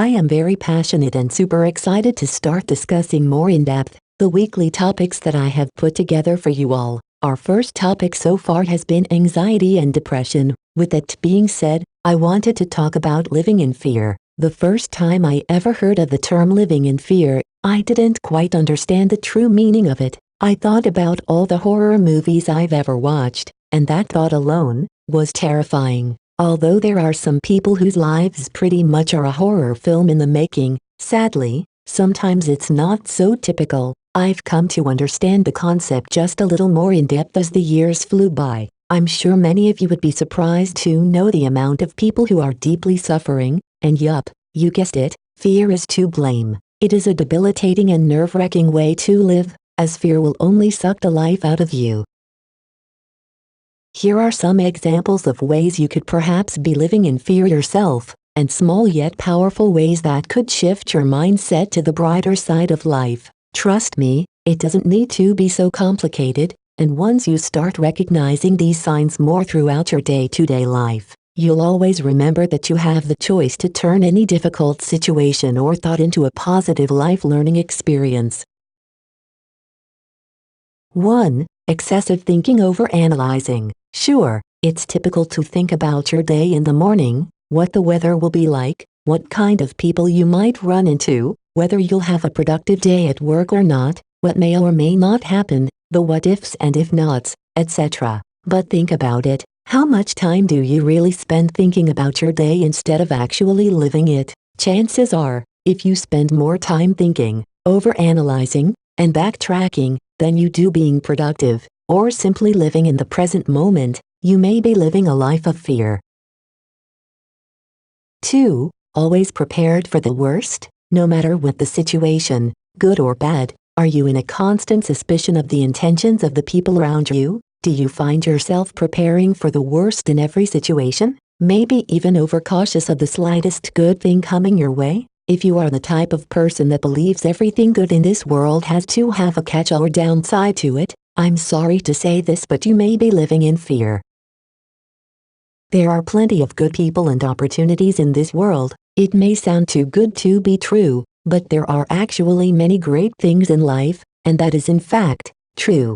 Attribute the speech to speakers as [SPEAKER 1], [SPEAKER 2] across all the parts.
[SPEAKER 1] I am very passionate and super excited to start discussing more in depth the weekly topics that I have put together for you all. Our first topic so far has been anxiety and depression. With that being said, I wanted to talk about living in fear. The first time I ever heard of the term living in fear, I didn't quite understand the true meaning of it. I thought about all the horror movies I've ever watched, and that thought alone was terrifying. Although there are some people whose lives pretty much are a horror film in the making, sadly, sometimes it's not so typical. I've come to understand the concept just a little more in depth as the years flew by. I'm sure many of you would be surprised to know the amount of people who are deeply suffering, and yup, you guessed it, fear is to blame. It is a debilitating and nerve-wracking way to live, as fear will only suck the life out of you. Here are some examples of ways you could perhaps be living in fear yourself, and small yet powerful ways that could shift your mindset to the brighter side of life. Trust me, it doesn't need to be so complicated, and once you start recognizing these signs more throughout your day-to-day life, you'll always remember that you have the choice to turn any difficult situation or thought into a positive life-learning experience. 1. Excessive thinking over analyzing. Sure, it's typical to think about your day in the morning, what the weather will be like, what kind of people you might run into, whether you'll have a productive day at work or not, what may or may not happen, the what-ifs and if-nots, etc. But think about it, how much time do you really spend thinking about your day instead of actually living it? Chances are, if you spend more time thinking, over-analyzing, and backtracking than you do being productive, or simply living in the present moment, you may be living a life of fear. 2. Always prepared for the worst? No matter what the situation, good or bad, are you in a constant suspicion of the intentions of the people around you? Do you find yourself preparing for the worst in every situation? Maybe even overcautious of the slightest good thing coming your way? If you are the type of person that believes everything good in this world has to have a catch or downside to it, I'm sorry to say this, but you may be living in fear. There are plenty of good people and opportunities in this world. It may sound too good to be true, but there are actually many great things in life, and that is in fact true.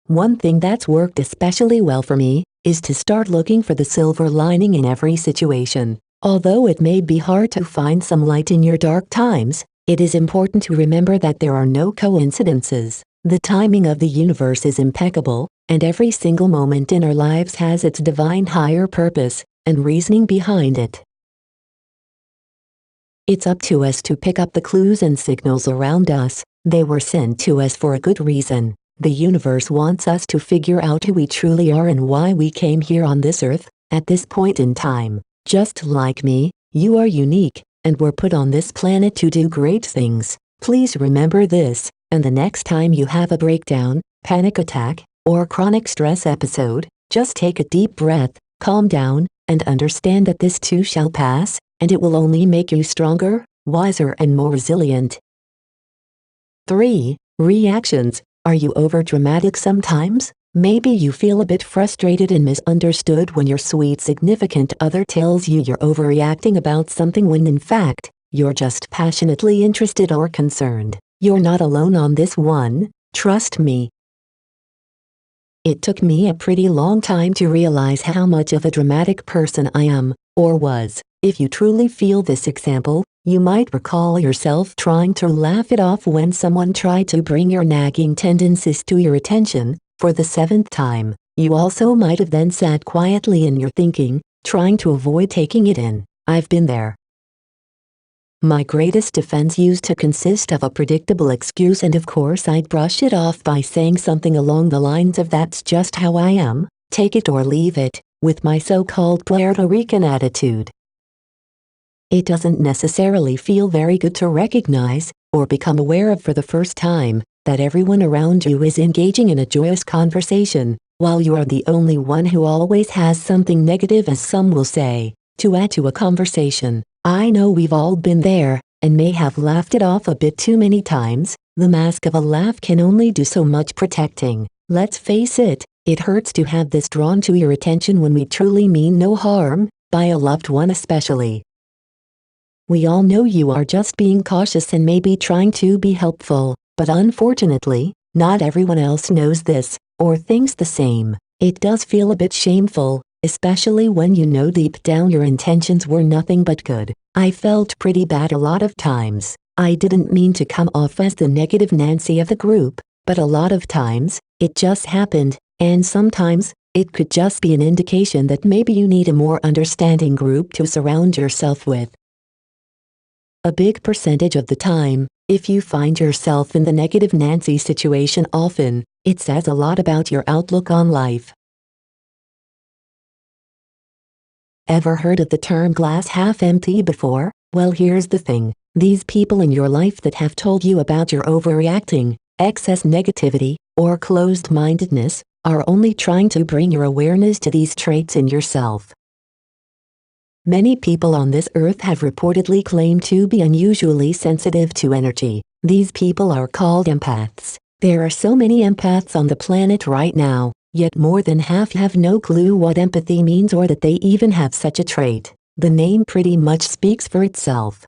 [SPEAKER 1] One thing that's worked especially well for me is to start looking for the silver lining in every situation. Although it may be hard to find some light in your dark times, it is important to remember that there are no coincidences. The timing of the universe is impeccable, and every single moment in our lives has its divine higher purpose and reasoning behind it. It's up to us to pick up the clues and signals around us. They were sent to us for a good reason. The universe wants us to figure out who we truly are and why we came here on this earth, at this point in time. Just like me, you are unique, and were put on this planet to do great things. Please remember this, and the next time you have a breakdown, panic attack, or chronic stress episode, just take a deep breath, calm down, and understand that this too shall pass, and it will only make you stronger, wiser and more resilient. 3. Reactions. Are you overdramatic sometimes? Maybe you feel a bit frustrated and misunderstood when your sweet significant other tells you you're overreacting about something when in fact, you're just passionately interested or concerned. You're not alone on this one, trust me. It took me a pretty long time to realize how much of a dramatic person I am, or was. If you truly feel this example, you might recall yourself trying to laugh it off when someone tried to bring your nagging tendencies to your attention, for the 7th time. You also might have then sat quietly in your thinking, trying to avoid taking it in. I've been there. My greatest defense used to consist of a predictable excuse, and of course I'd brush it off by saying something along the lines of "that's just how I am, take it or leave it," with my so-called Puerto Rican attitude. It doesn't necessarily feel very good to recognize, or become aware of for the first time, that everyone around you is engaging in a joyous conversation, while you are the only one who always has something negative, as some will say, to add to a conversation. I know we've all been there, and may have laughed it off a bit too many times. The mask of a laugh can only do so much protecting. Let's face it, it hurts to have this drawn to your attention when we truly mean no harm, by a loved one especially. We all know you are just being cautious and maybe trying to be helpful, but unfortunately, not everyone else knows this, or thinks the same. It does feel a bit shameful, especially when you know deep down your intentions were nothing but good. I felt pretty bad a lot of times. I didn't mean to come off as the negative Nancy of the group, but a lot of times, it just happened, and sometimes, it could just be an indication that maybe you need a more understanding group to surround yourself with. A big percentage of the time, if you find yourself in the negative Nancy situation often, it says a lot about your outlook on life. Ever heard of the term glass half empty before? Well, here's the thing. These people in your life that have told you about your overreacting, excess negativity, or closed-mindedness, are only trying to bring your awareness to these traits in yourself. Many people on this earth have reportedly claimed to be unusually sensitive to energy. These people are called empaths. There are so many empaths on the planet right now, yet more than half have no clue what empathy means or that they even have such a trait. The name pretty much speaks for itself.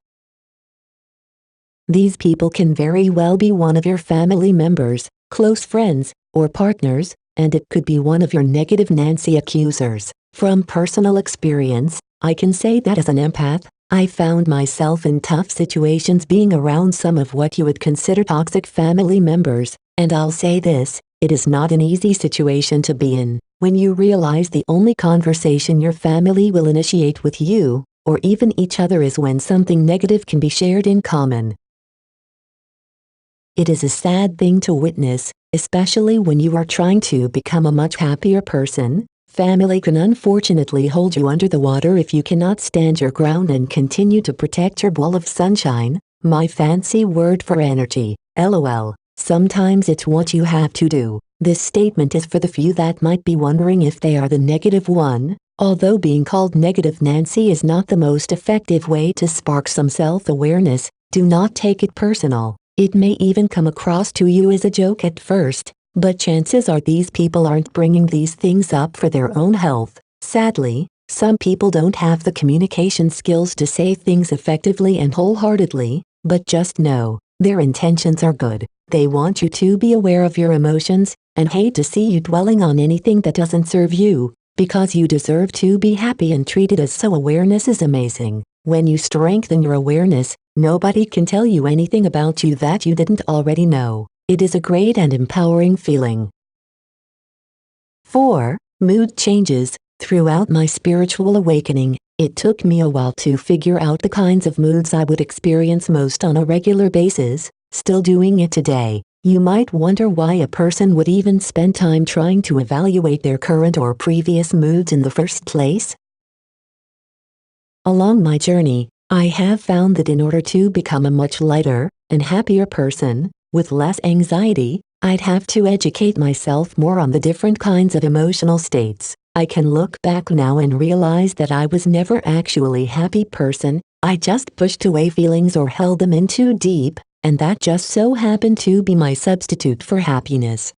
[SPEAKER 1] These people can very well be one of your family members, close friends, or partners, and it could be one of your negative Nancy accusers. From personal experience, I can say that as an empath, I found myself in tough situations being around some of what you would consider toxic family members, and I'll say this, it is not an easy situation to be in, when you realize the only conversation your family will initiate with you, or even each other, is when something negative can be shared in common. It is a sad thing to witness, especially when you are trying to become a much happier person. Family can unfortunately hold you under the water if you cannot stand your ground and continue to protect your ball of sunshine, my fancy word for energy, LOL. Sometimes it's what you have to do. This statement is for the few that might be wondering if they are the negative one. Although being called negative Nancy is not the most effective way to spark some self-awareness, do not take it personal. It may even come across to you as a joke at first, but chances are these people aren't bringing these things up for their own health. Sadly, some people don't have the communication skills to say things effectively and wholeheartedly, but just know, their intentions are good. They want you to be aware of your emotions, and hate to see you dwelling on anything that doesn't serve you, because you deserve to be happy and treated as so. Awareness is amazing. When you strengthen your awareness, nobody can tell you anything about you that you didn't already know. It is a great and empowering feeling. 4. Mood changes. Throughout my spiritual awakening, it took me a while to figure out the kinds of moods I would experience most on a regular basis, still doing it today. You might wonder why a person would even spend time trying to evaluate their current or previous moods in the first place. Along my journey, I have found that in order to become a much lighter and happier person, with less anxiety, I'd have to educate myself more on the different kinds of emotional states. I can look back now and realize that I was never actually a happy person. I just pushed away feelings or held them in too deep, and that just so happened to be my substitute for happiness.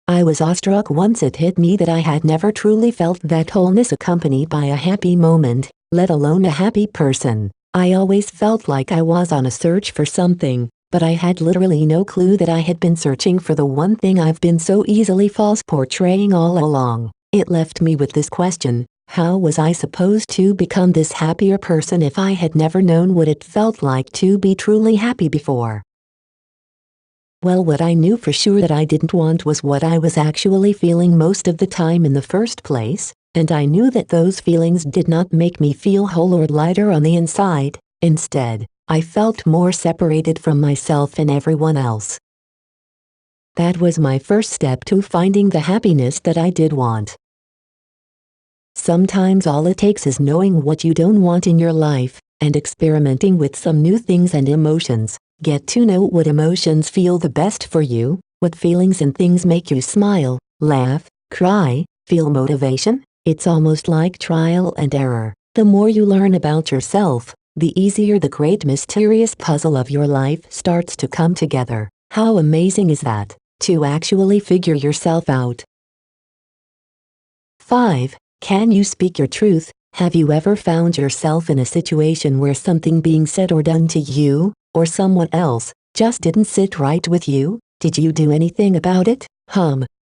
[SPEAKER 1] I was awestruck once it hit me that I had never truly felt that wholeness accompanied by a happy moment, let alone a happy person. I always felt like I was on a search for something, but I had literally no clue that I had been searching for the one thing I've been so easily false portraying all along. It left me with this question: how was I supposed to become this happier person if I had never known what it felt like to be truly happy before? Well, what I knew for sure that I didn't want was what I was actually feeling most of the time in the first place, and I knew that those feelings did not make me feel whole or lighter on the inside. Instead, I felt more separated from myself and everyone else. That was my first step to finding the happiness that I did want. Sometimes all it takes is knowing what you don't want in your life, and experimenting with some new things and emotions. Get to know what emotions feel the best for you, what feelings and things make you smile, laugh, cry, feel motivation. It's almost like trial and error. The more you learn about yourself, the easier the great mysterious puzzle of your life starts to come together. How amazing is that, to actually figure yourself out? 5. Can you speak your truth? Have you ever found yourself in a situation where something being said or done to you, or someone else, just didn't sit right with you? Did you do anything about it?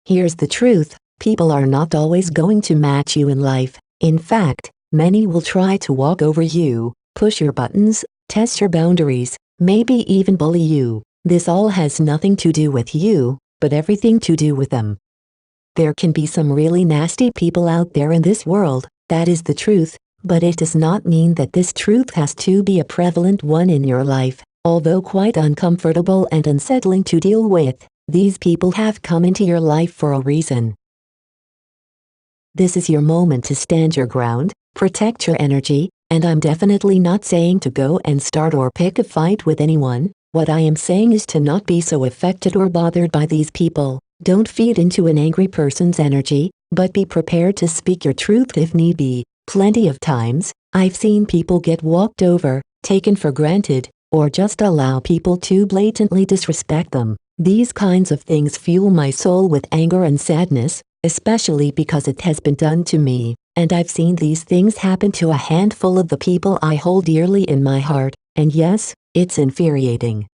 [SPEAKER 1] Here's the truth. People are not always going to match you in life. In fact, many will try to walk over you, push your buttons, test your boundaries, maybe even bully you. This all has nothing to do with you, but everything to do with them. There can be some really nasty people out there in this world, that is the truth, but it does not mean that this truth has to be a prevalent one in your life. Although quite uncomfortable and unsettling to deal with, these people have come into your life for a reason. This is your moment to stand your ground, protect your energy, and I'm definitely not saying to go and start or pick a fight with anyone. What I am saying is to not be so affected or bothered by these people. Don't feed into an angry person's energy, but be prepared to speak your truth if need be. Plenty of times, I've seen people get walked over, taken for granted, or just allow people to blatantly disrespect them. These kinds of things fuel my soul with anger and sadness, especially because it has been done to me, and I've seen these things happen to a handful of the people I hold dearly in my heart, and yes, it's infuriating.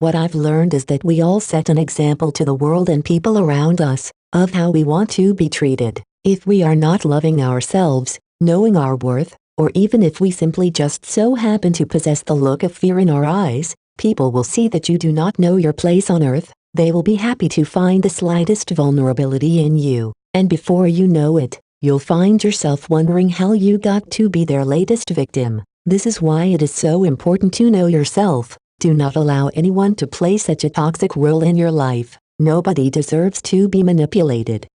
[SPEAKER 1] What I've learned is that we all set an example to the world and people around us, of how we want to be treated. If we are not loving ourselves, knowing our worth, or even if we simply just so happen to possess the look of fear in our eyes, people will see that you do not know your place on earth. They will be happy to find the slightest vulnerability in you, and before you know it, you'll find yourself wondering how you got to be their latest victim. This is why it is so important to know yourself. Do not allow anyone to play such a toxic role in your life. Nobody deserves to be manipulated.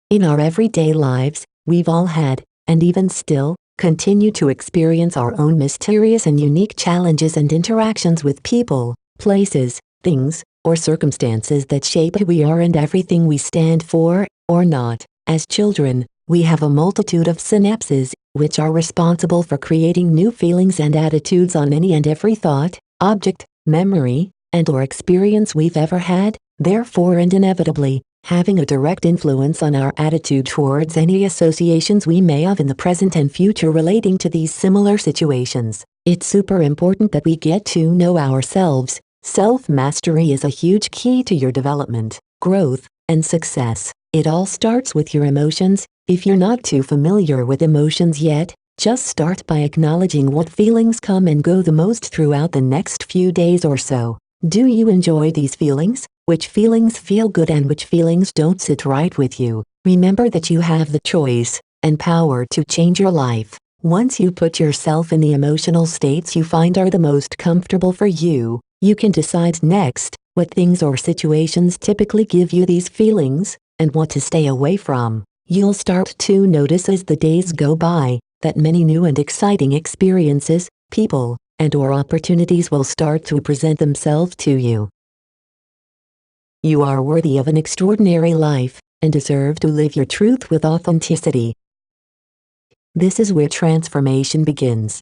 [SPEAKER 1] In our everyday lives, we've all had, and even still, continue to experience our own mysterious and unique challenges and interactions with people, places, things, or circumstances that shape who we are and everything we stand for, or not. As children, we have a multitude of synapses, which are responsible for creating new feelings and attitudes on any and every thought, object, memory, and/or experience we've ever had, therefore and inevitably, having a direct influence on our attitude towards any associations we may have in the present and future relating to these similar situations. It's super important that we get to know ourselves. Self-mastery is a huge key to your development, growth, and success. It all starts with your emotions. If you're not too familiar with emotions yet, just start by acknowledging what feelings come and go the most throughout the next few days or so. Do you enjoy these feelings? Which feelings feel good and which feelings don't sit right with you? Remember that you have the choice and power to change your life. Once you put yourself in the emotional states you find are the most comfortable for you, you can decide next what things or situations typically give you these feelings, and what to stay away from. You'll start to notice as the days go by that many new and exciting experiences, people, and/or opportunities will start to present themselves to you. You are worthy of an extraordinary life and deserve to live your truth with authenticity. This is where transformation begins.